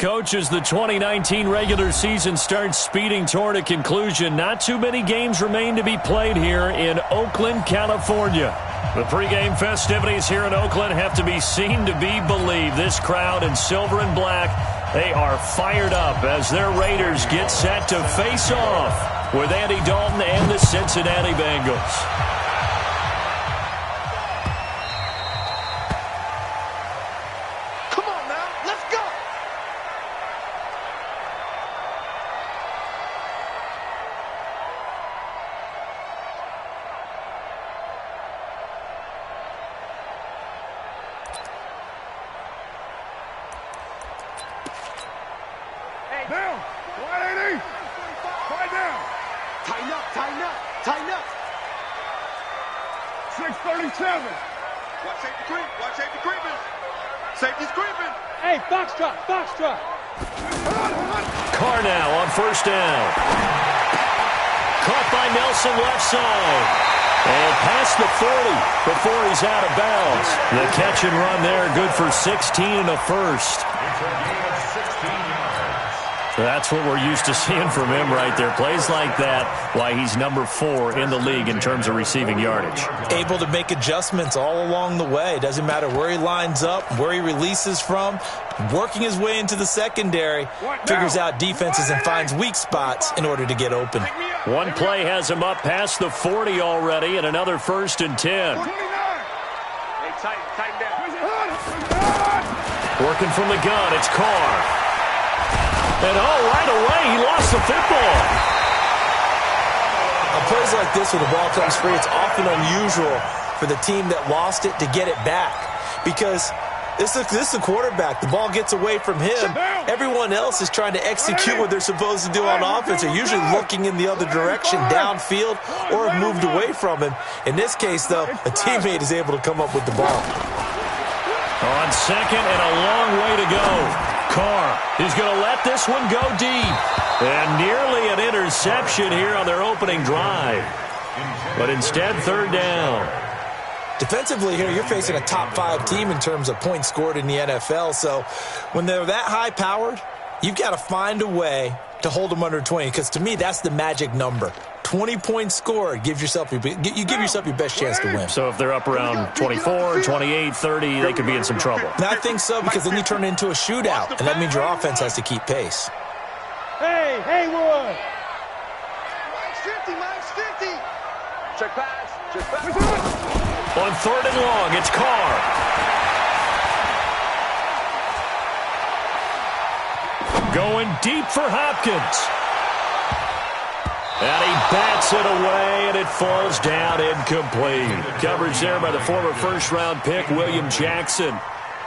Coach, as the 2019 regular season starts speeding toward a conclusion, not too many games remain to be played here in Oakland, California. The pregame festivities here in Oakland have to be seen to be believed. This crowd in silver and black, they are fired up as their Raiders get set to face off with Andy Dalton and the Cincinnati Bengals. Down. 180. Right down. Tighten up, tighten up, tighten up. 637. Watch safety creep. Watch safety creeping. Safety's creeping. Hey, foxtrot, foxtrot. Carr now on first down. Caught by Nelson left side. And past the 40 before he's out of bounds. The catch and run there, good for 16 and a first. That's what we're used to seeing from him right there. Plays like that, why he's number 4 in the league in terms of receiving yardage. Able to make adjustments all along the way. Doesn't matter where he lines up, where he releases from. Working his way into the secondary, figures out defenses and finds weak spots in order to get open. One play has him up past the 40 already, and another 1st and 10. Hey, tighten down. Working from the gun, it's Carr. And right away, he lost the football. On plays like this where the ball comes free, it's often unusual for the team that lost it to get it back. Because this is the quarterback. The ball gets away from him. Everyone else is trying to execute what they're supposed to do on offense. They're usually looking in the other direction, downfield, or have moved away from him. In this case, though, a teammate is able to come up with the ball. On second and a long way to go. Carr is going to let this one go deep. And nearly an interception here on their opening drive. But instead, 3rd down. Defensively here, you're facing a top 5 team in terms of points scored in the NFL. So when they're that high-powered, you've got to find a way to hold them under 20. Because to me, that's the magic number. 20 points scored, you give yourself your best chance to win. So if they're up around 24, 28, 30, they could be in some trouble. And I think so, because then you turn it into a shootout, and that means your offense has to keep pace. Hey, Haywood. Mine's 50. Check pass. Check pass. On 3rd and long, it's Carr. Going deep for Hopkins. And he bats it away, and it falls down incomplete. Coverage there by the former first-round pick, William Jackson.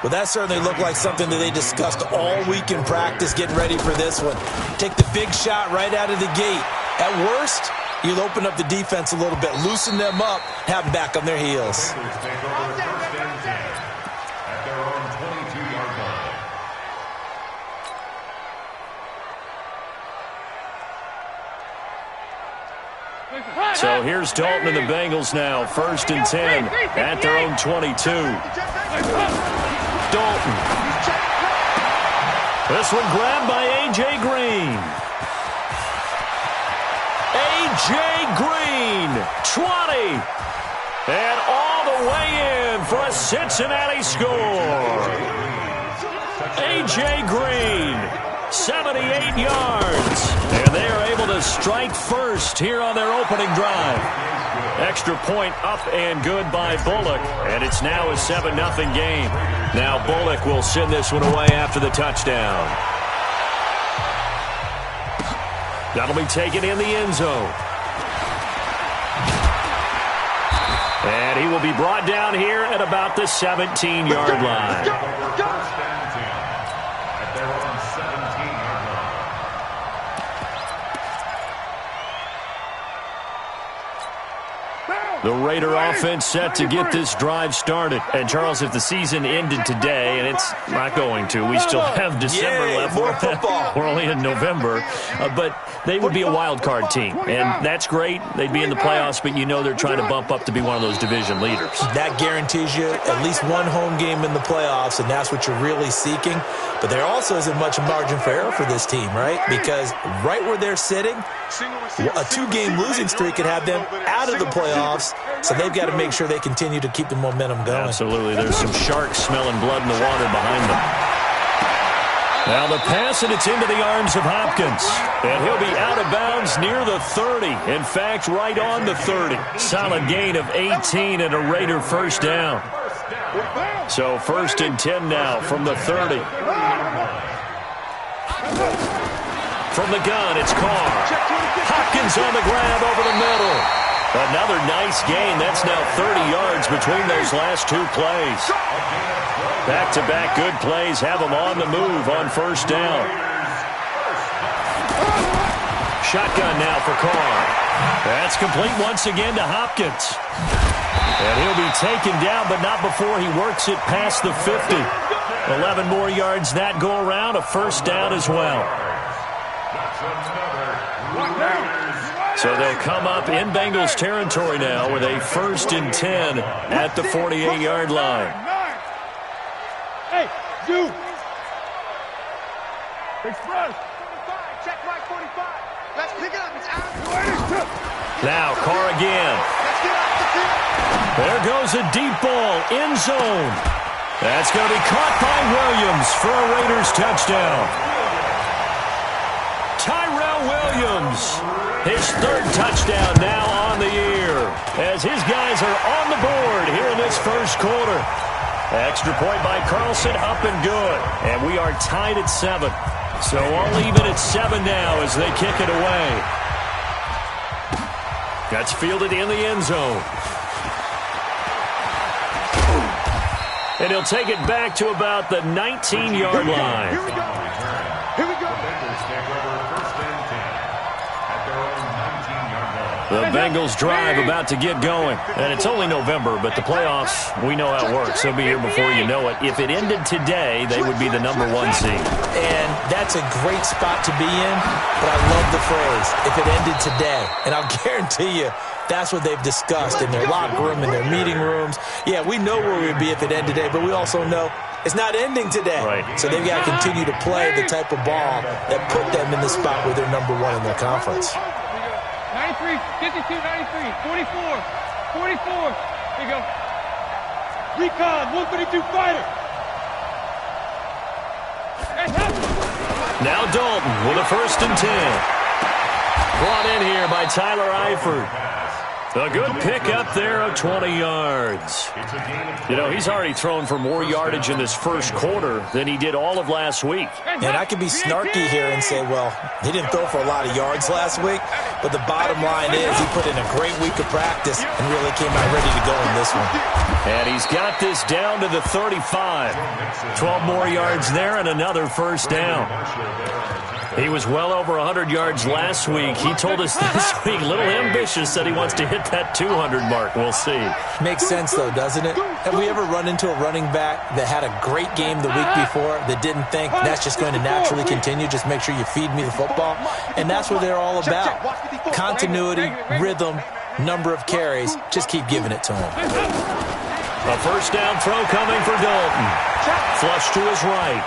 Well, that certainly looked like something that they discussed all week in practice, getting ready for this one. Take the big shot right out of the gate. At worst, you'll open up the defense a little bit, loosen them up, have them back on their heels. So here's Dalton and the Bengals now, 1st and 10 at their own 22. Dalton. This one grabbed by A.J. Green. A.J. Green, 20. And all the way in for a Cincinnati score. A.J. Green, 78 yards. And they are able to strike first here on their opening drive. Extra point up and good by Bullock. And it's now a 7-0 game. Now Bullock will send this one away after the touchdown. That'll be taken in the end zone. And he will be brought down here at about the 17-yard line. Down. The Raider offense set to get this drive started. And, Charles, if the season ended today, and it's not going to, we still have December left. More football. We're only in November. But they would be a wild card team. And that's great. They'd be in the playoffs, but you know they're trying to bump up to be one of those division leaders. That guarantees you at least one home game in the playoffs, and that's what you're really seeking. But there also isn't much margin for error for this team, right? Because right where they're sitting, a two-game losing streak could have them out of the playoffs, so they've got to make sure they continue to keep the momentum going. Absolutely. There's some sharks smelling blood in the water behind them. Now the pass, and it's into the arms of Hopkins. And he'll be out of bounds near the 30. In fact, right on the 30. Solid gain of 18 and a Raider first down. So 1st and 10 now from the 30. From the gun, it's Carr. Hopkins on the grab over the middle. Another nice gain. That's now 30 yards between those last two plays. Back-to-back good plays have them on the move on first down. Shotgun now for Carr. That's complete once again to Hopkins. And he'll be taken down, but not before he works it past the 50. 11 more yards that go around, a first down as well. So they'll come up in Bengals territory now with a 1st and 10 at the 48-yard line. Hey, you. Express. Check right 45. Let's pick it up. It's out. Now Carr again. Let's get out the field. There goes a deep ball, end zone. That's going to be caught by Williams for a Raiders touchdown. Tyrell Williams, his 3rd touchdown now on the year, as his guys are on the board here in this first quarter. Extra point by Carlson, up and good. And we are tied at 7. So all even at 7 now as they kick it away. That's fielded in the end zone. And he'll take it back to about the 19-yard line. Here we go. Here we go. The Bengals drive about to get going. And it's only November, but the playoffs, we know how it works. They'll be here before you know it. If it ended today, they would be the number 1 seed. And that's a great spot to be in, but I love the phrase, if it ended today. And I'll guarantee you, that's what they've discussed in their locker room, in their meeting rooms. Yeah, we know where we'd be if it ended today, but we also know it's not ending today. Right. So they've got to continue to play the type of ball that put them in the spot where they're number 1 in their conference. 93, 52, 93, 44, 44. Here you go. Recon, 132 fighter. Now Dalton with a 1st and 10. Brought in here by Tyler Eifert. A good pick up there of 20 yards. You know, he's already thrown for more yardage in this first quarter than he did all of last week. And I could be snarky here and say, well, he didn't throw for a lot of yards last week, but the bottom line is he put in a great week of practice and really came out ready to go in this one. And he's got this down to the 35. 12 more yards there and another first down. He was well over 100 yards last week. He told us this week, a little ambitious, that he wants to hit that 200 mark. We'll see. Makes sense, though, doesn't it? Have we ever run into a running back that had a great game the week before that didn't think that's just going to naturally continue? Just make sure you feed me the football. And that's what they're all about. Continuity, rhythm, number of carries. Just keep giving it to him. A first down throw coming for Dalton. Flush to his right.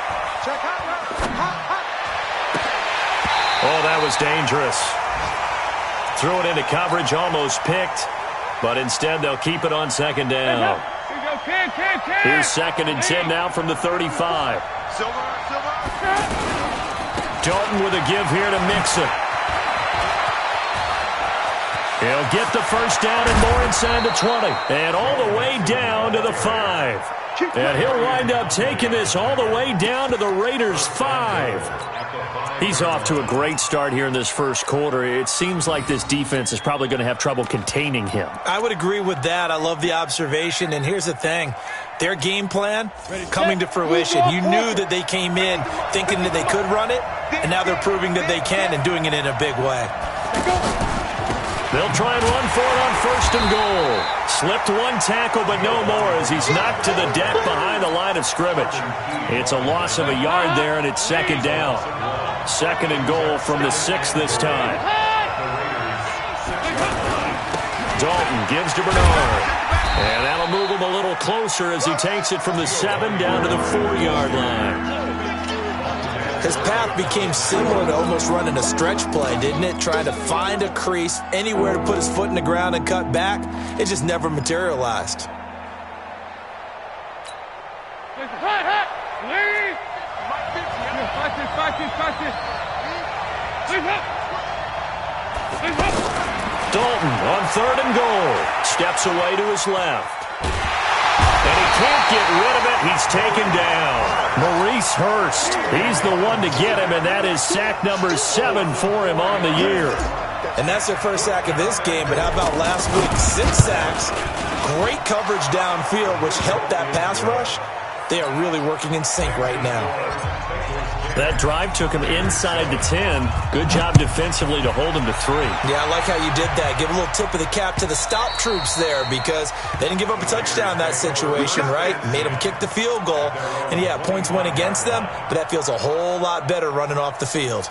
Oh, that was dangerous. Threw it into coverage, almost picked. But instead, they'll keep it on 2nd down. Here's 2nd and 10 now from the 35. Dalton with a give here to Mixon. He'll get the first down and more inside the 20. And all the way down to the 5. And he'll wind up taking this all the way down to the Raiders' 5. He's off to a great start here in this first quarter. It seems like this defense is probably going to have trouble containing him. I would agree with that. I love the observation. And here's the thing. Their game plan coming to fruition. You knew that they came in thinking that they could run it, and now they're proving that they can and doing it in a big way. They'll try and run for it on 1st and goal. Slipped one tackle, but no more as he's knocked to the deck behind the line of scrimmage. It's a loss of a yard there, and it's 2nd down. 2nd and goal from the 6 this time. Dalton gives to Bernard. And that'll move him a little closer as he takes it from the 7 down to the 4-yard line. His path became similar to almost running a stretch play, didn't it? Trying to find a crease, anywhere to put his foot in the ground and cut back. It just never materialized. Dalton on 3rd and goal. Steps away to his left. And he can't get rid of it. He's taken down. Maurice Hurst. He's the one to get him, and that is sack number 7 for him on the year. And that's their first sack of this game, but how about last week? 6 sacks, great coverage downfield, which helped that pass rush. They are really working in sync right now. That drive took him inside the 10. Good job defensively to hold him to 3. Yeah, I like how you did that. Give a little tip of the cap to the stop troops there because they didn't give up a touchdown in that situation, right? Made them kick the field goal. And, yeah, points went against them, but that feels a whole lot better running off the field.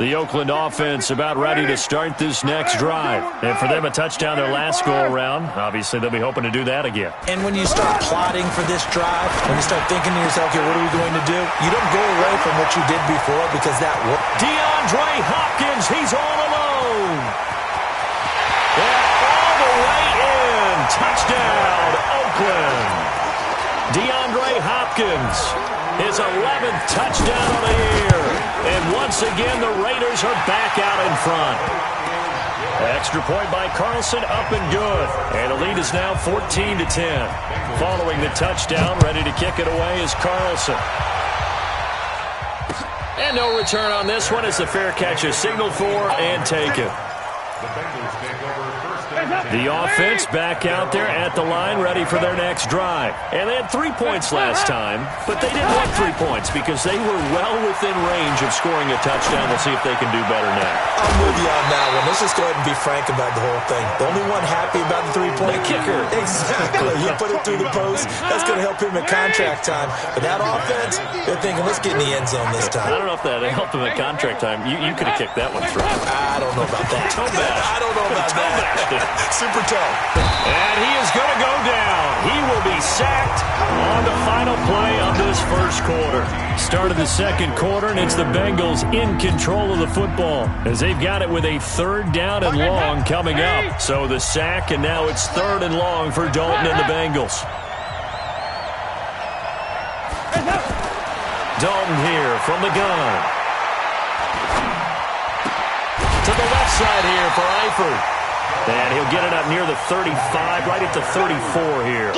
The Oakland offense about ready to start this next drive. And for them, a touchdown their last go-around. Obviously, they'll be hoping to do that again. And when you start plotting for this drive, when you start thinking to yourself, okay, what are we going to do? You don't go away from what you did before because that worked. DeAndre Hopkins, he's all alone. And all the way in. Touchdown, Oakland. DeAndre Hopkins, his 11th touchdown of the year. And once again, the Raiders are back out in front. Extra point by Carlson, up and good. And the lead is now 14-10. Following the touchdown, ready to kick it away is Carlson. And no return on this one as the fair catch is signaled for and taken. The offense back out there at the line, ready for their next drive. And they had 3 points last time, but they didn't want 3 points because they were well within range of scoring a touchdown. We'll see if they can do better now. I'm with you on that one. Let's just go ahead and be frank about the whole thing. The only one happy about the 3-point kicker. Exactly. You put it through the post. That's going to help him at contract time. But that offense, they're thinking, let's get in the end zone this time. I don't know if that helped him at contract time. You could have kicked that one through. I don't know about that. Toe bash. I don't know about that. Super toe. And he is going to go down. He will be sacked on the final play of this first quarter. Start of the second quarter, and it's the Bengals in control of the football as they've got it with a 3rd down and long coming up. So the sack, and now it's 3rd and long for Dalton and the Bengals. Dalton here from the gun. To the left side here for Eifert. And he'll get it up near the 35, right at the 34 here.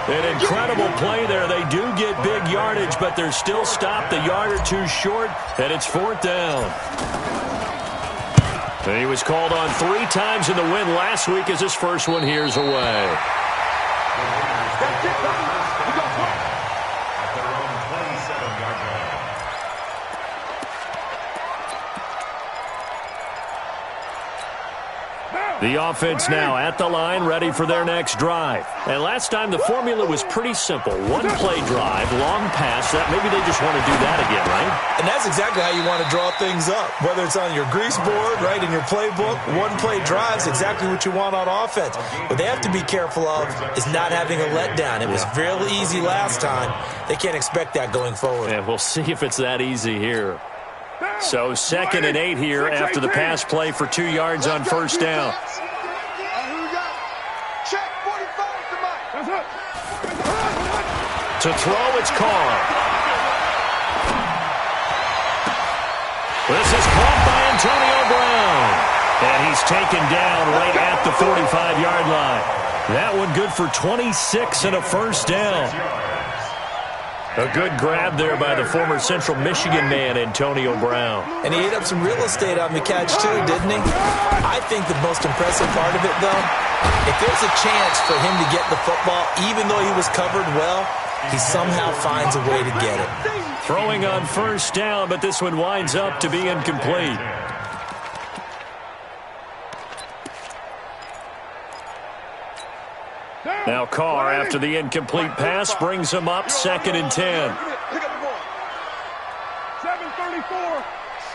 An incredible play there. They do get big yardage, but they're still stopped a yard or two short, and it's 4th down. And he was called on 3 times in the win last week as his first one here's away. The offense now at the line, ready for their next drive. And last time, the formula was pretty simple. One-play drive, long pass. That maybe they just want to do that again, right? And that's exactly how you want to draw things up. Whether it's on your grease board, right, in your playbook, one-play drives, exactly what you want on offense. What they have to be careful of is not having a letdown. It was real easy last time. They can't expect that going forward. And we'll see if it's that easy here. So 2nd and 8 here after the pass play for 2 yards on 1st down. To throw, it's Carr. This is caught by Antonio Brown. And he's taken down right at the 45-yard line. That one good for 26 and a 1st down. A good grab there by the former Central Michigan man, Antonio Brown. And he ate up some real estate on the catch, too, didn't he? I think the most impressive part of it, though, if there's a chance for him to get the football, even though he was covered well, he somehow finds a way to get it. Throwing on first down, but this one winds up to be incomplete. Now Carr, after the incomplete pass, brings him up 2nd and 10. 734.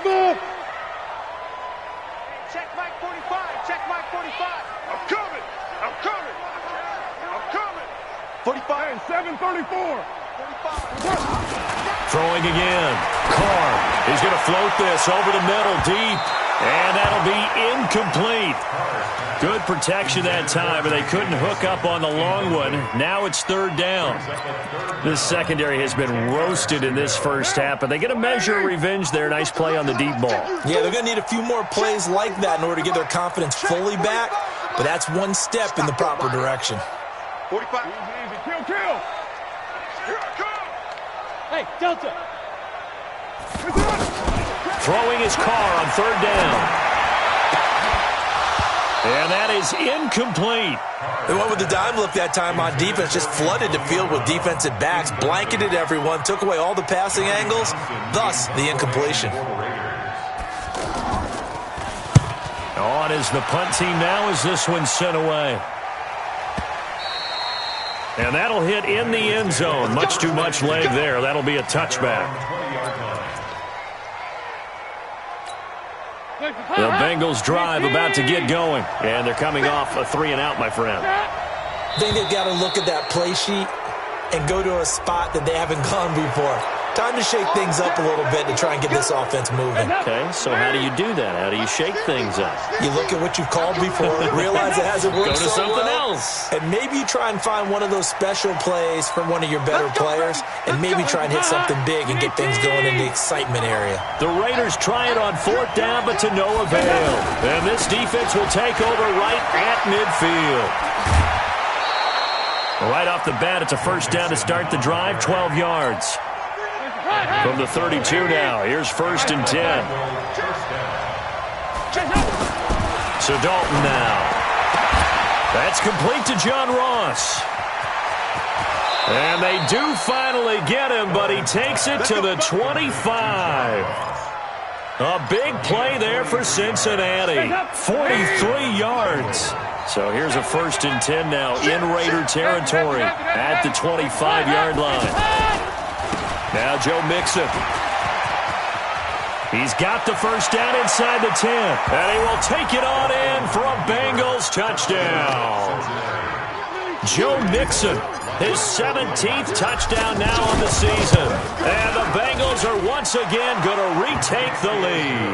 Smith. Check Mike 45. Check Mike 45. I'm coming. I'm coming. I'm coming. 45. And 734. 45. Throwing again. Carr, he's going to float this over the middle deep, and that'll be incomplete. Good protection that time, but they couldn't hook up on the long one. Now it's 3rd down. This secondary has been roasted in this first half, but they get a measure of revenge there. Nice play on the deep ball. Yeah, they're going to need a few more plays like that in order to get their confidence fully back, but that's one step in the proper direction. 45. Easy. Kill, kill. Here I come. Hey, Delta. Throwing his Carr on 3rd down. And that is incomplete. They went with the dime look that time on defense, just flooded the field with defensive backs, blanketed everyone, took away all the passing angles, thus the incompletion. On is the punt team now as this one's sent away. And that'll hit in the end zone. Much too much leg there. That'll be a touchback. The Bengals drive about to get going. And they're coming off a 3-and-out, my friend. I think they've got to look at that play sheet and go to a spot that they haven't gone before. Time to shake things up a little bit to try and get this offense moving. Okay, so how do you do that? How do you shake things up? You look at what you've called before, realize it hasn't worked Go to so something well, else. and maybe you try and find one of those special plays from one of your better players, and maybe try and hit something big and get things going in the excitement area. The Raiders try it on 4th down, but to no avail. And this defense will take over right at midfield. Right off the bat, it's a 1st down to start the drive, 12 yards. From the 32 now, here's 1st and 10. So Dalton now. That's complete to John Ross. And they do finally get him, but he takes it to the 25. A big play there for Cincinnati. 43 yards. So here's a 1st and 10 now in Raider territory at the 25-yard line. Now Joe Mixon. He's got the 1st down inside the 10. And he will take it on in for a Bengals touchdown. Joe Mixon, his 17th touchdown now on the season. And the Bengals are once again going to retake the lead.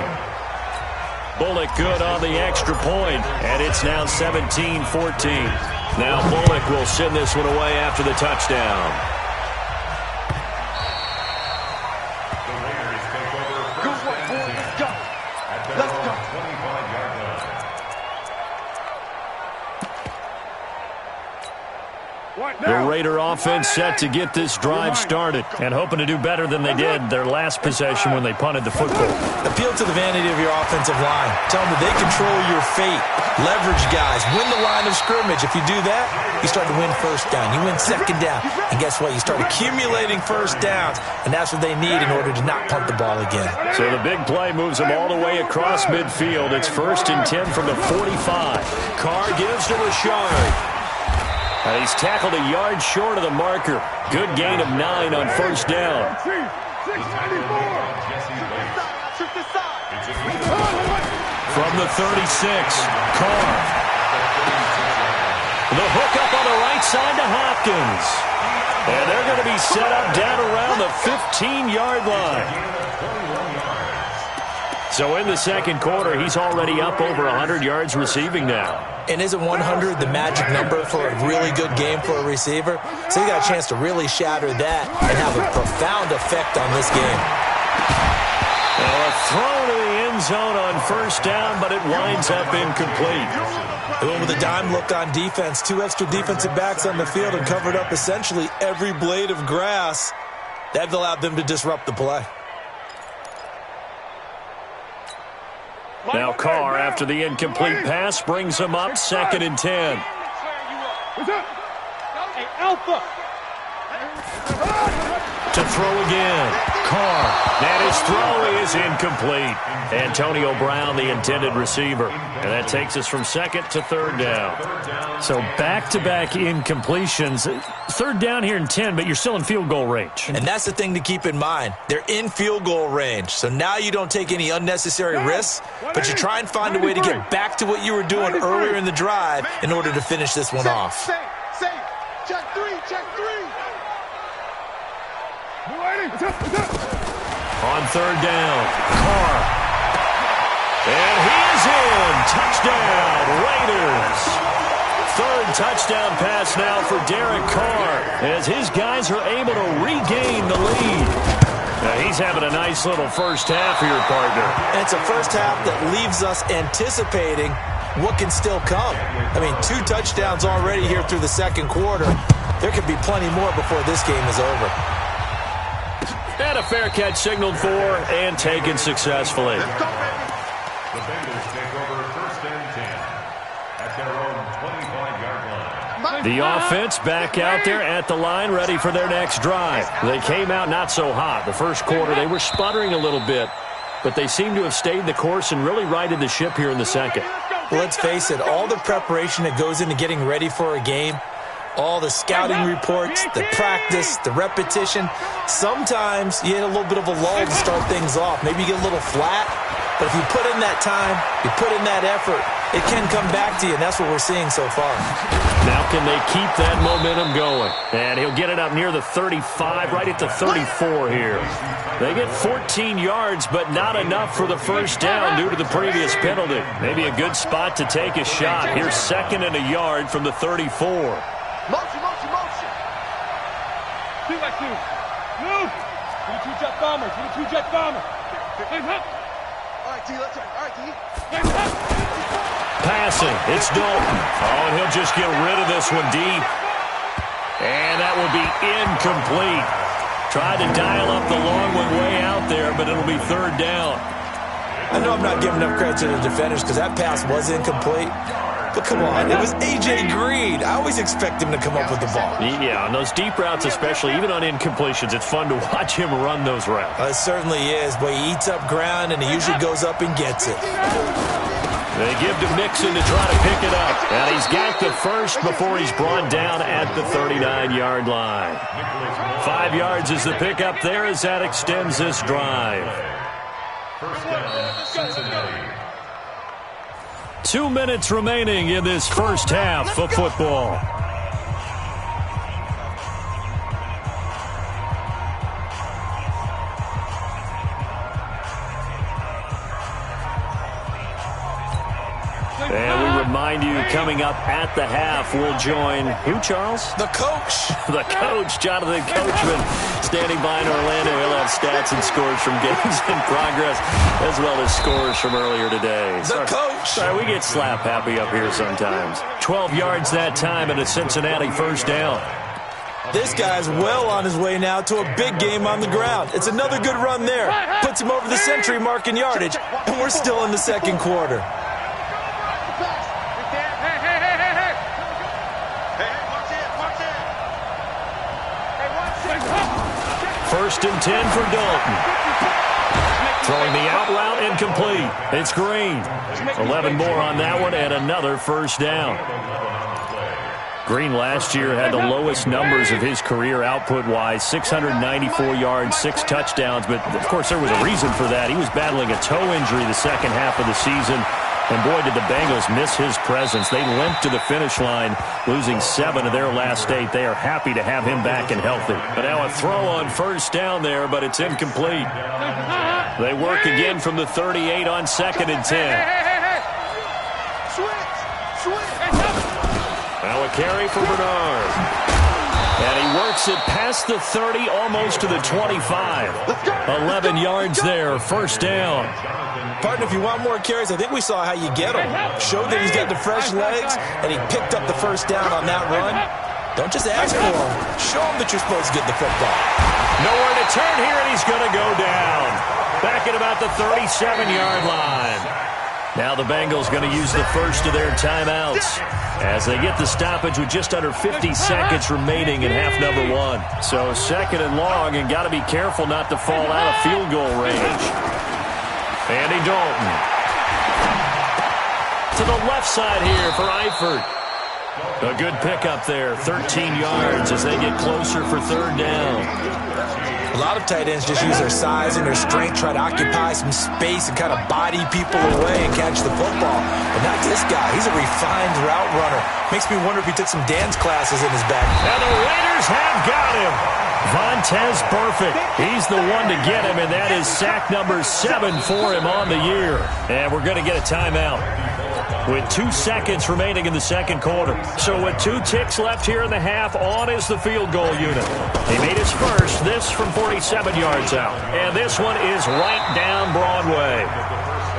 Bullock good on the extra point, and it's now 17-14. Now Bullock will send this one away after the touchdown. The Raider offense set to get this drive started and hoping to do better than they did their last possession when they punted the football. Appeal to the vanity of your offensive line. Tell them that they control your fate. Leverage guys. Win the line of scrimmage. If you do that, you start to win 1st down. You win 2nd down. And guess what? You start accumulating 1st downs, and that's what they need in order to not punt the ball again. So the big play moves them all the way across midfield. It's 1st and 10 from the 45. Carr gives to Rashard. He's tackled a yard short of the marker. Good gain of 9 on 1st down. From the 36, Carr. The hook up on the right side to Hopkins. And they're going to be set up down around the 15-yard line. So in the 2nd quarter, he's already up over 100 yards receiving now. And isn't 100 the magic number for a really good game for a receiver? So he got a chance to really shatter that and have a profound effect on this game. Well, a throw to the end zone on 1st down, but it winds up incomplete. They went with a dime look on defense. 2 extra defensive backs on the field and covered up essentially every blade of grass. That allowed them to disrupt the play. Now Carr, after the incomplete pass, brings him up 2nd and 10. Hey, Alpha. To throw again. Carr. And his throw is incomplete. Antonio Brown, the intended receiver. And that takes us from second to third down. So back-to-back incompletions. Third down here in 10, but you're still in field goal range. And that's the thing to keep in mind. They're in field goal range. So now you don't take any unnecessary risks, but you try and find a way to get back to what you were doing earlier in the drive in order to finish this one off. Safe. Check three. On third down, Carr. And he is in. Touchdown, Raiders. Third touchdown pass now for Derek Carr as his guys are able to regain the lead. Now he's having a nice little first half here, partner. And it's a first half that leaves us anticipating what can still come. I mean, 2 touchdowns already here through the second quarter. There could be plenty more before this game is over. And a fair catch signaled for and taken successfully. The Bengals take over first and 10 at their own 25-yard line. The offense back out there at the line, ready for their next drive. They came out not so hot. The first quarter, they were sputtering a little bit, but they seem to have stayed the course and really righted the ship here in the second. Well, let's face it, all the preparation that goes into getting ready for a game, all the scouting reports, the practice, the repetition, sometimes you hit a little bit of a lull to start things off. Maybe you get a little flat, but if you put in that time, you put in that effort, it can come back to you, and that's what we're seeing so far. Now can they keep that momentum going? And he'll get it up near the 35, right at the 34 here. They get 14 yards, but not enough for the first down due to the previous penalty. Maybe a good spot to take a shot. Here's second and a yard from the 34. Motion. 2x2. Move. 22-jet bomber. 22-jet bomber. Hands up. All right, T, let's go. All right, T. Hands up. Passing. It's Dalton. Oh, and he'll just get rid of this one deep. And that will be incomplete. Tried to dial up the long one way out there, but it'll be third down. I know I'm not giving enough credit to the defenders because that pass was incomplete. But come on, it was A.J. Green. I always expect him to come up with the ball. Yeah, on those deep routes especially, even on incompletions, it's fun to watch him run those routes. It certainly is, but he eats up ground and he usually goes up and gets it. They give to Mixon to try to pick it up. And he's got the first before he's brought down at the 39-yard line. 5 yards is the pickup there as that extends this drive. First down, Cincinnati. 2 minutes remaining in this first half of football. And we remind you, coming up at the half, we'll join who, Charles? The coach. The coach, Jonathan Coachman, standing by in Orlando. He'll have stats and scores from games in progress, as well as scores from earlier today. The coach. Sorry, we get slap happy up here sometimes. 12 yards that time and a Cincinnati first down. This guy's well on his way now to a big game on the ground. It's another good run there. Puts him over the century mark in yardage, and we're still in the second quarter. First and 10 for Dalton. Throwing the out route incomplete. It's Green. 11 more on that one and another first down. Green last year had the lowest numbers of his career output-wise, 694 yards, 6 touchdowns. But, of course, there was a reason for that. He was battling a toe injury the second half of the season. And, boy, did the Bengals miss his presence. They limped to the finish line, losing 7 of their last 8. They are happy to have him back and healthy. But now a throw on first down there, but it's incomplete. They work again from the 38 on second and 10. Switch. Now a carry for Bernard. And he works it past the 30, almost to the 25. 11 yards there, first down. Partner, if you want more carries, I think we saw how you get him. Showed that he's got the fresh legs, and he picked up the first down on that run. Don't just ask for him. Show him that you're supposed to get the football. Nowhere to turn here, and he's going to go down. Back at about the 37-yard line. Now the Bengals going to use the first of their timeouts as they get the stoppage with just under 50 seconds remaining in half number one. So second and long, and got to be careful not to fall out of field goal range. Andy Dalton. To the left side here for Eifert. A good pickup there, 13 yards as they get closer for third down. A lot of tight ends just use their size and their strength, try to occupy some space and kind of body people away and catch the football. But not this guy. He's a refined route runner. Makes me wonder if he took some dance classes in his back. And the Raiders have got him. Vontaze Burfict. He's the one to get him, and that is sack number 7 for him on the year. And we're going to get a timeout with 2 seconds remaining in the second quarter. So with 2 ticks left here in the half, on is the field goal unit. He made his first, this from 47 yards out. And this one is right down Broadway.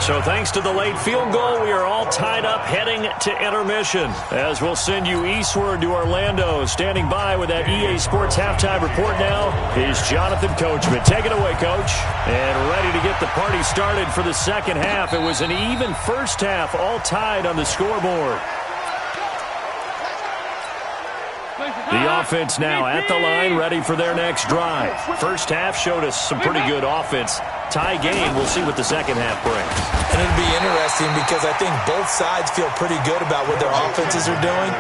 So thanks to the late field goal, we are all tied up heading to intermission. As we'll send you eastward to Orlando. Standing by with that EA Sports halftime report now is Jonathan Coachman. Take it away, Coach. And ready to get the party started for the second half. It was an even first half, all tied on the scoreboard. The offense now at the line, ready for their next drive. First half showed us some pretty good offense. Tie game, we'll see what the second half brings. And it'll be interesting because I think both sides feel pretty good about what their offenses are doing.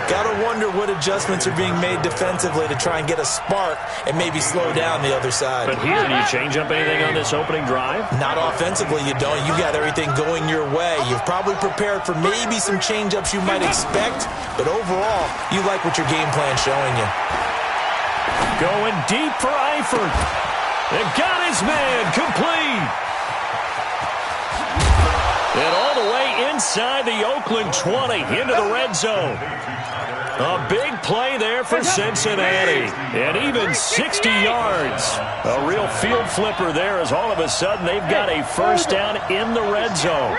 Got to wonder what adjustments are being made defensively to try and get a spark and maybe slow down the other side. But here, do you change up anything on this opening drive? Not offensively, you don't. You got everything going your way. You've probably prepared for maybe some change-ups you might expect, but overall, you like what your game plan's showing you. Going deep for Eifert. And got his man complete. And all the way inside the Oakland 20 into the red zone. A big play there for Cincinnati. And even 60 yards. A real field flipper there as all of a sudden they've got a first down in the red zone.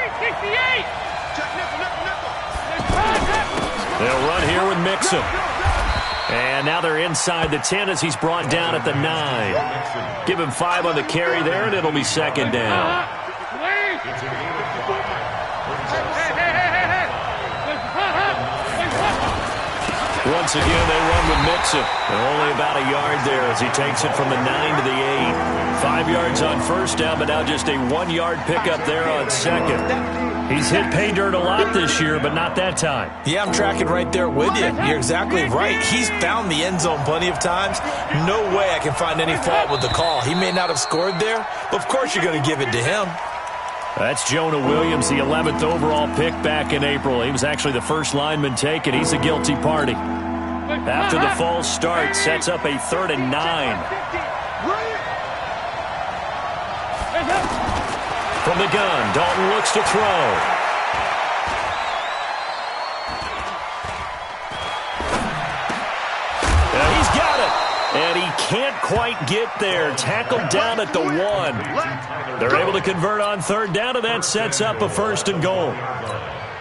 They'll run here with Mixon. And now they're inside the 10 as he's brought down at the 9. Give him 5 on the carry there, and it'll be second down. Once again, they run with Mixon. And only about a yard there as he takes it from the 9 to the 8. 5 yards on first down, but now just a 1-yard pickup there on second. He's hit pay dirt a lot this year, but not that time. Yeah, I'm tracking right there with you. You're exactly right. He's found the end zone plenty of times. No way I can find any fault with the call. He may not have scored there, but of course you're going to give it to him. That's Jonah Williams, the 11th overall pick back in April. He was actually the first lineman taken. He's a guilty party. After the false start, sets up a 3rd and 9. From the gun, Dalton looks to throw. And he's got it. And he can't quite get there. Tackled down at the 1. They're able to convert on 3rd down, and that sets up a 1st and goal.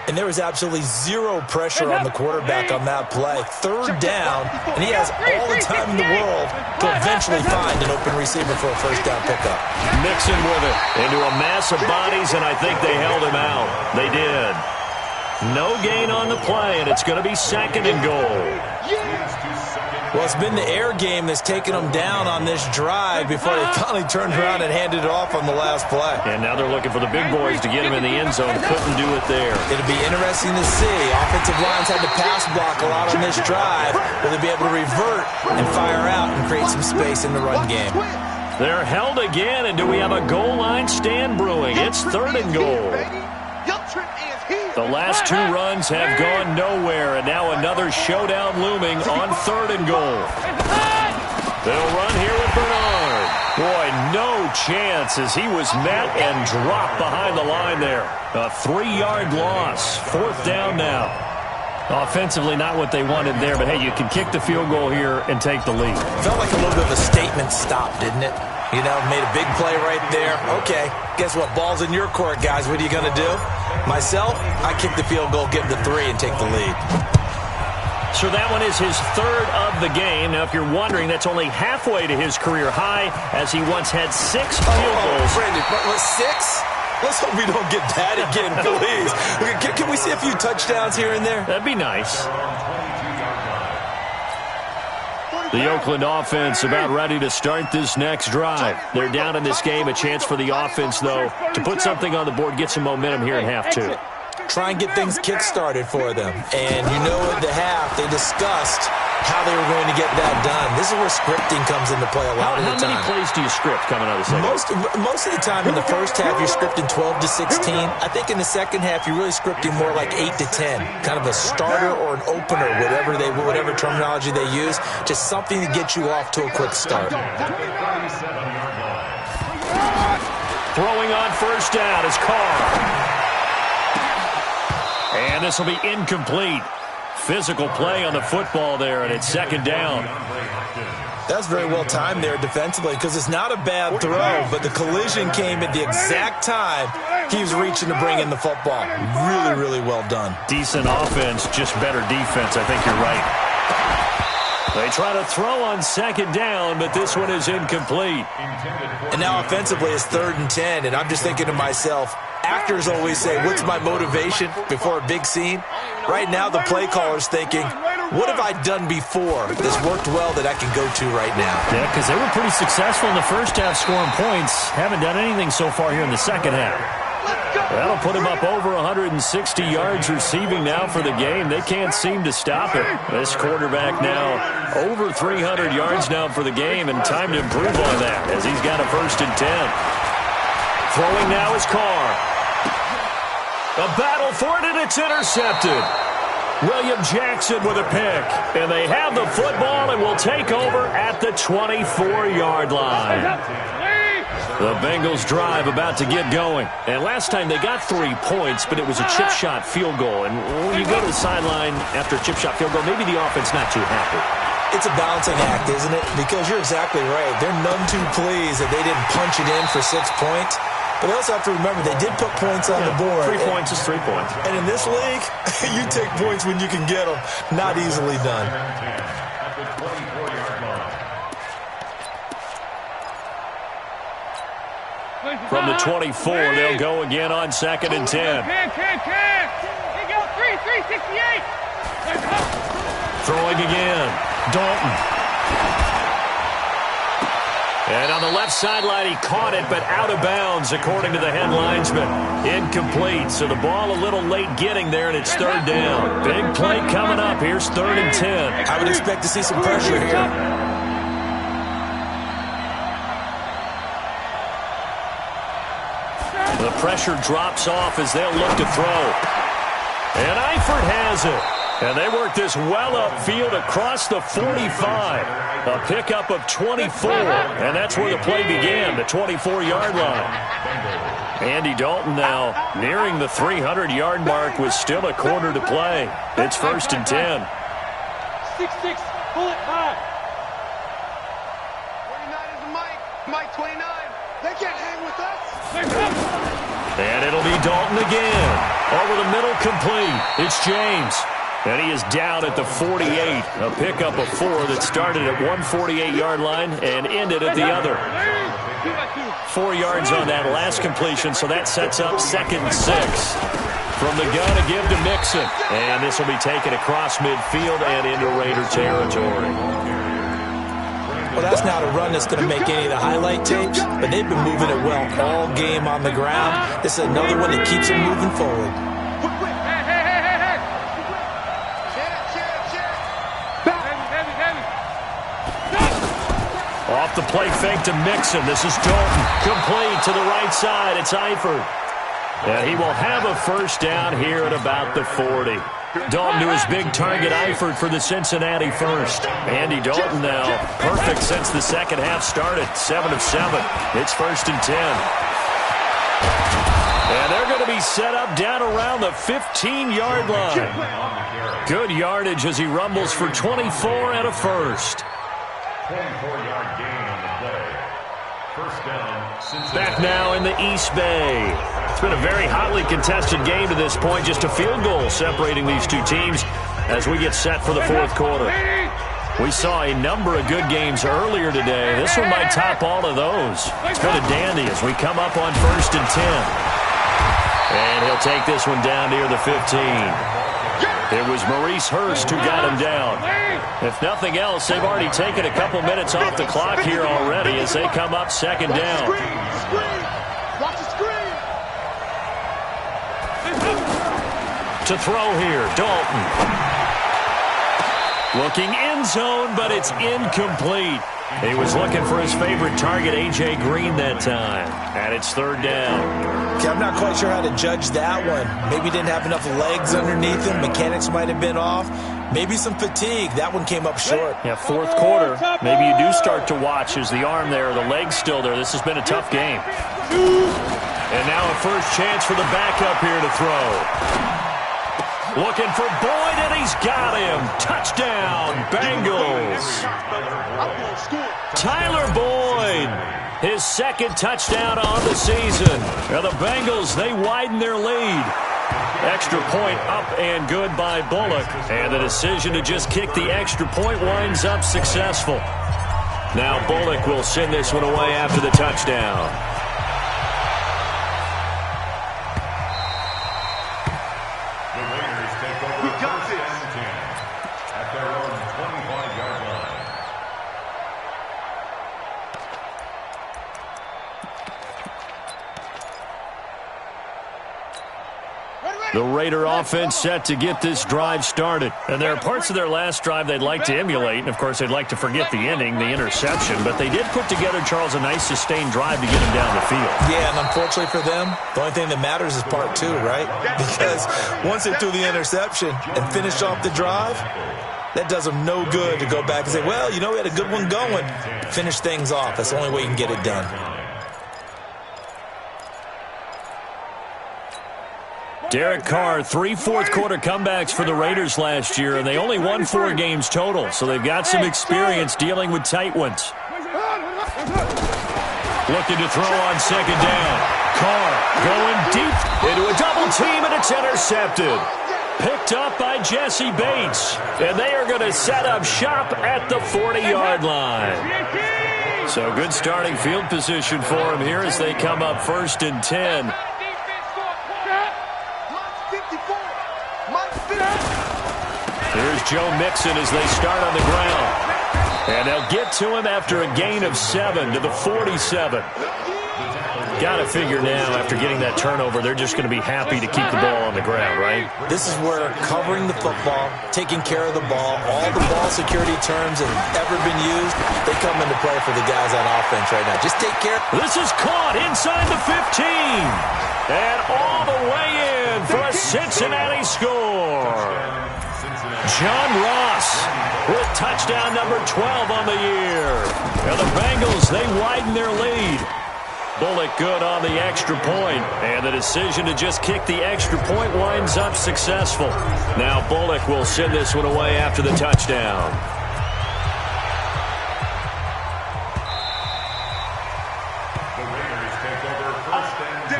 And there was absolutely zero pressure on the quarterback on that play. 3rd down, and he has all the time in the world to eventually find an open receiver for a first down pickup. Mixon with it into a mass of bodies, and I think they held him out. They did. No gain on the play, and it's going to be 2nd and goal. Well, it's been the air game that's taken them down on this drive before they finally turned around and handed it off on the last play. And now they're looking for the big boys to get him in the end zone. Couldn't do it there. It'll be interesting to see. Offensive lines had to pass block a lot on this drive. Will they be able to revert and fire out and create some space in the run game? They're held again, and do we have a goal line stand brewing? It's 3rd and goal. The last 2 runs have gone nowhere, and now another showdown looming on 3rd and goal. They'll run here with Bernard. Boy, no chance as he was met and dropped behind the line there. A 3-yard loss. 4th down now. Offensively, not what they wanted there, but hey, you can kick the field goal here and take the lead. Felt like a little bit of a statement stop, didn't it? You know, made a big play right there. Okay, guess what? Ball's in your court, guys. What are you going to do? Myself, I kick the field goal, get the 3, and take the lead. So that one is his 3rd of the game. Now, if you're wondering, that's only halfway to his career high, as he once had 6 field goals. Brandon, what, 6? Let's hope we don't get that again, please. Can we see a few touchdowns here and there? That'd be nice. The Oakland offense about ready to start this next drive. They're down in this game. A chance for the offense, though, to put something on the board, get some momentum here in half two. Try and get things kick-started for them. And you know at the half, they discussed how they were going to get that done. This is where scripting comes into play a lot of the time. How many plays do you script coming out of the second? Most of the time in the first half, you're scripting 12 to 16. I think in the second half, you're really scripting more like 8 to 10. Kind of a starter or an opener, whatever terminology they use. Just something to get you off to a quick start. Throwing on first down is Carr. And this will be incomplete. Physical play on the football there, and it's second down. That's very well timed there defensively because it's not a bad throw, but the collision came at the exact time he was reaching to bring in the football. Really, really well done. Decent offense, just better defense. I think you're right. They try to throw on second down, but this one is incomplete. And now offensively it's 3rd and 10, and I'm just thinking to myself, actors always say, what's my motivation before a big scene? Right now the play caller's thinking, what have I done before that's worked well that I can go to right now? Yeah, because they were pretty successful in the first half scoring points. Haven't done anything so far here in the second half. That'll put him up over 160 yards receiving now for the game. They can't seem to stop it. This quarterback now over 300 yards now for the game, and time to improve on that as he's got a 1st and 10. Throwing now is Carr. A battle for it, and it's intercepted. William Jackson with a pick, and they have the football and will take over at the 24-yard line. The Bengals drive about to get going. And last time they got 3 points, but it was a chip shot field goal. And when you go to the sideline after a chip shot field goal, maybe the offense not too happy. It's a balancing act, isn't it? Because you're exactly right. They're none too pleased that they didn't punch it in for 6 points. But they also have to remember they did put points on the board. 3 points is 3 points. And in this league, you take points when you can get them. Not easily done. From the 24, they'll go again on 2nd and 10. Here you go, 368. Throwing again. Dalton. And on the left sideline, he caught it, but out of bounds, according to the head linesman. Incomplete, so the ball a little late getting there, and it's 3rd down. Big play coming up. Here's 3rd and 10. I would expect to see some pressure here. The pressure drops off as they'll look to throw. And Eifert has it. And they work this well upfield across the 45. A pickup of 24. And that's where the play began, the 24-yard line. Andy Dalton now nearing the 300-yard mark with still a quarter to play. It's 1st and 10. 6-6, pull it high. 29 is Mike 29. They can't hang with us. And it'll be Dalton again. Over the middle, complete. It's James. And he is down at the 48. A pickup of 4 that started at 148-yard line and ended at the other. 4 yards on that last completion, so that sets up 2nd and 6. From the gun, a give to Mixon. And this will be taken across midfield and into Raider territory. Well, that's not a run that's going to make any of the highlight tapes, but they've been moving it well all game on the ground. This is another one that keeps them moving forward. Off the play fake to Mixon. This is Dalton. Complete to the right side. It's Eifert. And he will have a 1st down here at about the 40. Dalton to his big target, Eifert, for the Cincinnati first. Andy Dalton now perfect since the second half started. 7 of 7. It's 1st and 10. And they're going to be set up down around the 15-yard line. Good yardage as he rumbles for 24 and a 1st. 24-yard gain on the play. 1st down, Cincinnati. Back now in the East Bay. It's been a very hotly contested game to this point. Just a field goal separating these two teams as we get set for the 4th quarter. We saw a number of good games earlier today. This one might top all of those. It's been a dandy as we come up on 1st and 10. And he'll take this one down near the 15. It was Maurice Hurst who got him down. If nothing else, they've already taken a couple minutes off the clock here already as they come up second down. Watch the screen. To throw here, Dalton. Looking end zone, but it's incomplete. He was looking for his favorite target, A.J. Green, that time. And it's third down. Okay, I'm not quite sure how to judge that one. Maybe he didn't have enough legs underneath him. Mechanics might have been off. Maybe some fatigue. That one came up short. Yeah, fourth quarter. Maybe you do start to watch as the arm there, the leg's still there. This has been a tough game. And now a first chance for the backup here to throw. Looking for Boyd, and he's got him. Touchdown, Bengals. Tyler Boyd, his second touchdown on the season. Now the Bengals, they widen their lead. Extra point up and good by Bullock. And the decision to just kick the extra point winds up successful. Now Bullock will send this one away after the touchdown. The Raider offense set to get this drive started. And there are parts of their last drive they'd like to emulate. And, of course, they'd like to forget the ending, the interception. But they did put together, Charles, a nice sustained drive to get him down the field. Yeah, and unfortunately for them, the only thing that matters is part two, right? Because once they threw the interception and finished off the drive, that does them no good to go back and say, well, you know, we had a good one going. Finish things off. That's the only way you can get it done. Derek Carr, 3 fourth-quarter comebacks for the Raiders last year, and they only won 4 games total, so they've got some experience dealing with tight ones. Looking to throw on second down. Carr going deep into a double team, and it's intercepted. Picked up by Jesse Bates, and they are going to set up shop at the 40-yard line. So good starting field position for him here as they come up 1st and 10. Here's Joe Mixon as they start on the ground. And they'll get to him after a gain of 7 to the 47. Got to figure now, after getting that turnover, they're just going to be happy to keep the ball on the ground, right? This is where covering the football, taking care of the ball, all the ball security terms that have ever been used, they come into play for the guys on offense right now. Just take care. This is caught inside the 15. And all the way in for a Cincinnati score. John Ross with touchdown number 12 on the year. And the Bengals, they widen their lead. Bullock good on the extra point. And the decision to just kick the extra point winds up successful. Now Bullock will send this one away after the touchdown. The Raiders take over 1st and 10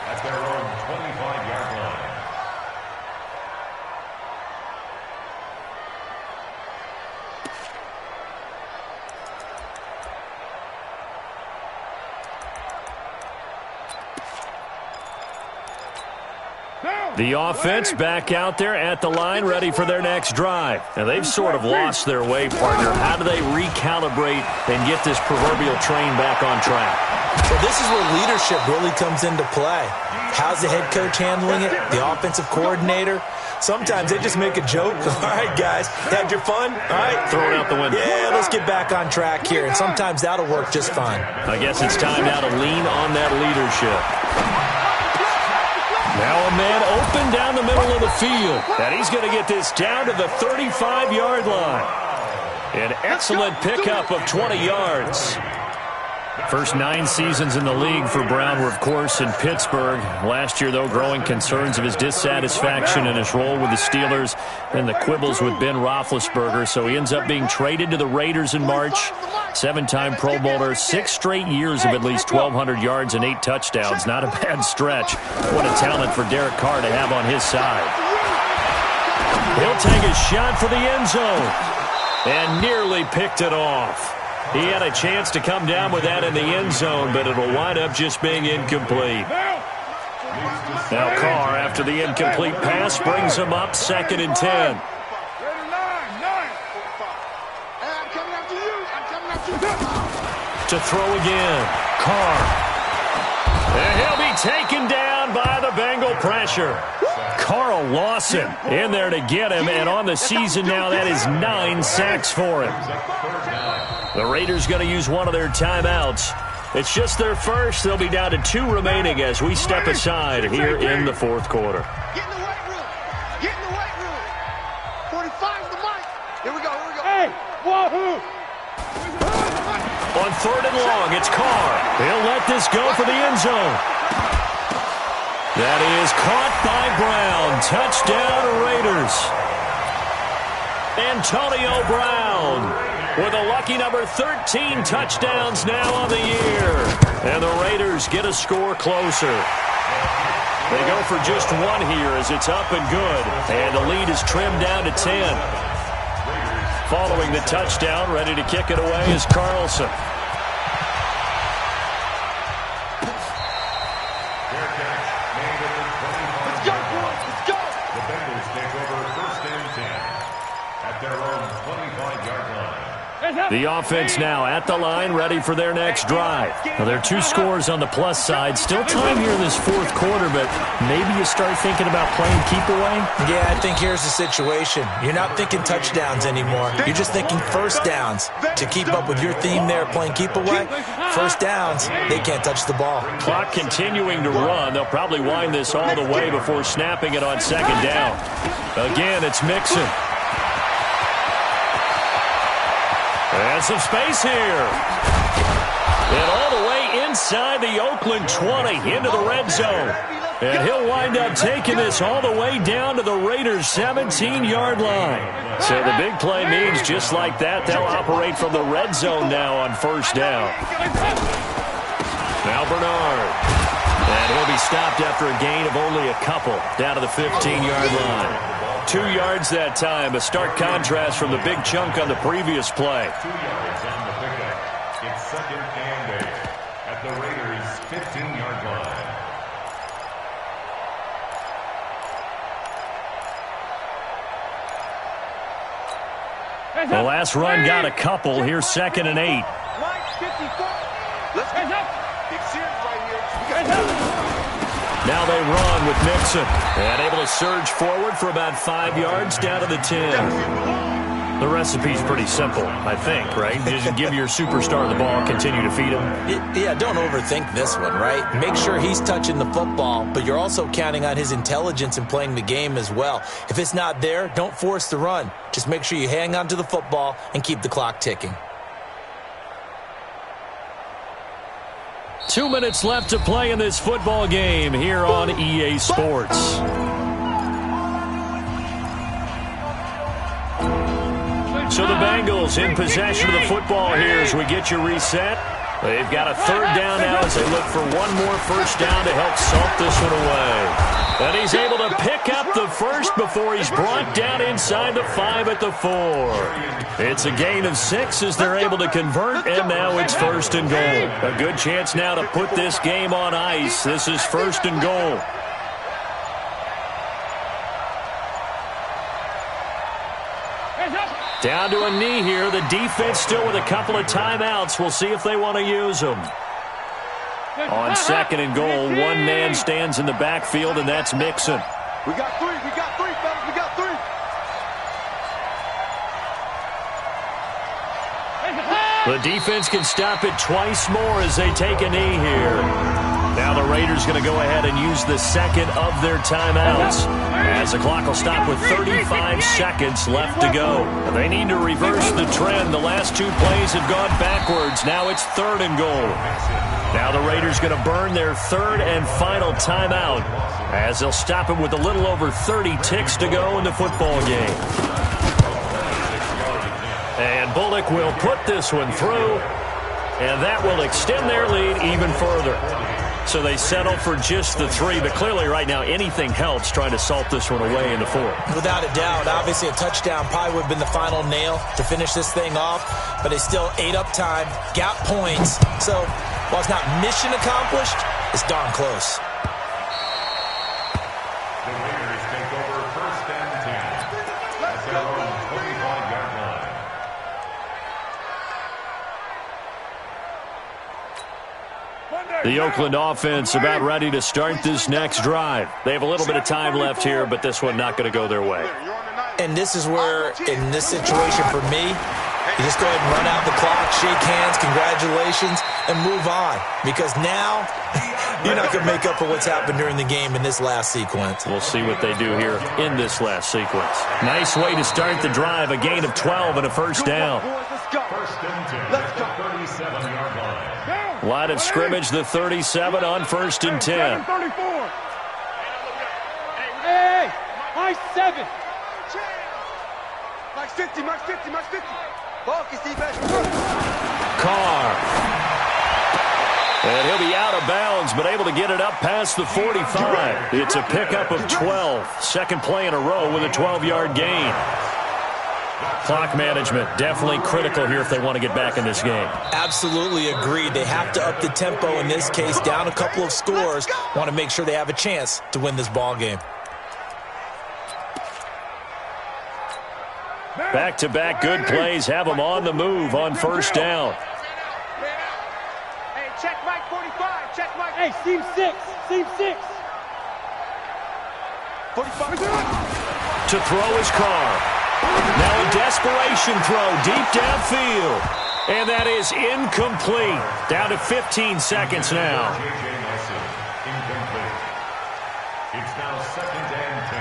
at their own 25-yard line. The offense back out there at the line, ready for their next drive. Now, they've sort of lost their way, partner. How do they recalibrate and get this proverbial train back on track? Well, this is where leadership really comes into play. How's the head coach handling it? The offensive coordinator? Sometimes they just make a joke. All right, guys, had your fun? All right. Throw it out the window. Yeah, let's get back on track here. And sometimes that'll work just fine. I guess it's time now to lean on that leadership. Now a man open down the middle of the field. And he's going to get this down to the 35-yard line. An excellent pickup of 20 yards. First 9 seasons in the league for Brown were, of course, in Pittsburgh. Last year, though, growing concerns of his dissatisfaction in his role with the Steelers and the quibbles with Ben Roethlisberger. So he ends up being traded to the Raiders in March. 7-time Pro Bowler, 6 straight years of at least 1,200 yards and 8 touchdowns. Not a bad stretch. What a talent for Derek Carr to have on his side. He'll take a shot for the end zone and nearly picked it off. He had a chance to come down with that in the end zone, but it'll wind up just being incomplete. Now Carr, after the incomplete pass, brings him up 2nd and 10. To throw again, Carr. And he'll be taken down by the Bengal pressure. Carl Lawson in there to get him, and on the season now, that is 9 sacks for him. The Raiders going to use one of their timeouts. It's just their first. They'll be down to 2 remaining as we step aside here in the 4th quarter. Get in the weight room. Get in the weight room. 45's the mic. Here we go. Hey, wahoo! On 3rd and long, it's Carr. He'll let this go for the end zone. That is caught by Brown. Touchdown, Raiders. Antonio Brown with a lucky number 13 touchdowns now on the year. And the Raiders get a score closer. They go for just 1 here as it's up and good. And the lead is trimmed down to 10. Following the touchdown, ready to kick it away is Carlson. The offense now at the line, ready for their next drive. Now, there are 2 scores on the plus side. Still time here in this 4th quarter, but maybe you start thinking about playing keep away? Yeah, I think here's the situation. You're not thinking touchdowns anymore. You're just thinking first downs. To keep up with your theme there, playing keep away, first downs, they can't touch the ball. Clock continuing to run. They'll probably wind this all the way before snapping it on 2nd down. Again, it's Mixon. And some space here. And all the way inside the Oakland 20 into the red zone. And he'll wind up taking this all the way down to the Raiders' 17-yard line. So the big play means just like that, they'll operate from the red zone now on 1st down. Now Bernard. And he'll be stopped after a gain of only a couple down to the 15-yard line. 2 yards that time, a stark contrast from the big chunk on the previous play. 2 yards on the pickup. It's 2nd and 8 at the Raiders' 15-yard line. The last run got a couple. Here's 2nd and 8. Let's go. Big series right here. Now they run with Mixon. And able to surge forward for about 5 yards down to the 10. The recipe's pretty simple, I think, right? Just give your superstar the ball, continue to feed him. Yeah, don't overthink this one, right? Make sure he's touching the football, but you're also counting on his intelligence in playing the game as well. If it's not there, don't force the run. Just make sure you hang on to the football and keep the clock ticking. 2 minutes left to play in this football game here on EA Sports. So the Bengals in possession of the football here as we get you reset. They've got a 3rd down now as they look for 1 more 1st down to help salt this one away. And he's able to pick up the first before he's brought down inside the 5 at the 4. It's a gain of 6 as they're able to convert, and now it's 1st and goal. A good chance now to put this game on ice. This is 1st and goal. Down to a knee here. The defense still with a couple of timeouts. We'll see if they want to use them. On 2nd and goal, 1 man stands in the backfield, and that's Mixon. We got 3, fellas, we got 3. The defense can stop it twice more as they take a knee here. Now the Raiders going to go ahead and use the 2nd of their timeouts, as the clock will stop with 35 seconds left to go. They need to reverse the trend. The last 2 plays have gone backwards. Now it's 3rd and goal. Now the Raiders going to burn their 3rd and final timeout, as they'll stop it with a little over 30 ticks to go in the football game. And Bullock will put this one through, and that will extend their lead even further. So they settle for just the 3, but clearly right now anything helps trying to salt this one away in the 4th. Without a doubt, obviously a touchdown probably would have been the final nail to finish this thing off, but they still ate up time, got points. So while it's not mission accomplished, it's darn close. The Raiders take over 1st and 10 at their own 25-yard line. The Oakland offense about ready to start this next drive. They have a little bit of time left here, but this one not going to go their way. And this is where, in this situation for me, you just go ahead and run out the clock, shake hands, congratulations, and move on. Because now, you're not going to make up for what's happened during the game in this last sequence. We'll see what they do here in this last sequence. Nice way to start the drive, a gain of 12 and a first down. 1st and 10 at the 37-yard line. Line of scrimmage, the 37 on 1st and 10. 34. Hey, high 7. Max 50, max 50, max 50. Ball can see back. Carr. And he'll be out of bounds, but able to get it up past the 45. It's a pickup of 12. Second play in a row with a 12-yard gain. Clock management definitely critical here if they want to get back in this game. Absolutely agreed. They have to up the tempo in this case, down a couple of scores. Want to make sure they have a chance to win this ball game. Back-to-back good plays have them on the move on first down. Hey, check Mike 45. Check Mike. Hey, seam 6. Seam 6. 45. To throw his Carr. Now a desperation throw deep downfield. And that is incomplete. Down to 15 seconds now. J.J. Nelson, incomplete. It's now 2nd and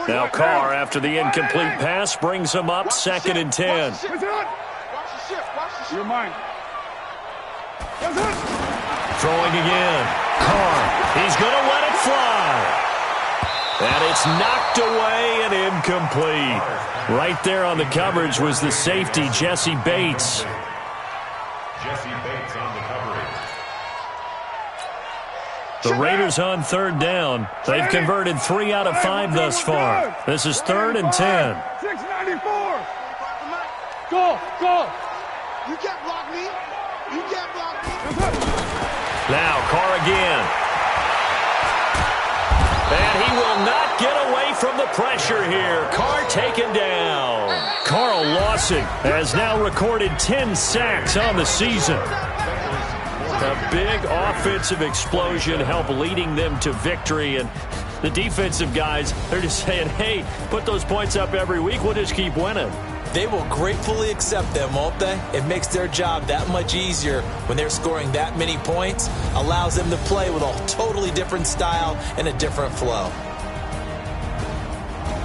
10. Now Carr, after the incomplete pass, brings him up 2nd and 10. Watch the shift. Watch the shift. You're mine. Throwing again. Carr, he's going to let it fly. And it's knocked away and incomplete. Right there on the coverage was the safety, Jesse Bates. Jesse Bates on the coverage. The Raiders on 3rd down. They've converted 3 out of 5 thus far. This is 3rd and 10. 694. Go, go. You can't block me. You can't block me. Now Carr again. And he will not get away from the pressure here. Carr taken down. Carl Lawson has now recorded 10 sacks on the season. A big offensive explosion helped leading them to victory. And the defensive guys, they're just saying, hey, put those points up every week. We'll just keep winning. They will gratefully accept them, won't they? It makes their job that much easier when they're scoring that many points. Allows them to play with a totally different style and a different flow.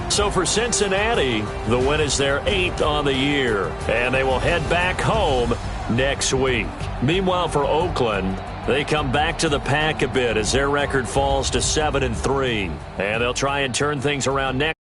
So for Cincinnati, the win is their 8th on the year. And they will head back home next week. Meanwhile, for Oakland, they come back to the pack a bit as their record falls to 7-3. And they'll try and turn things around next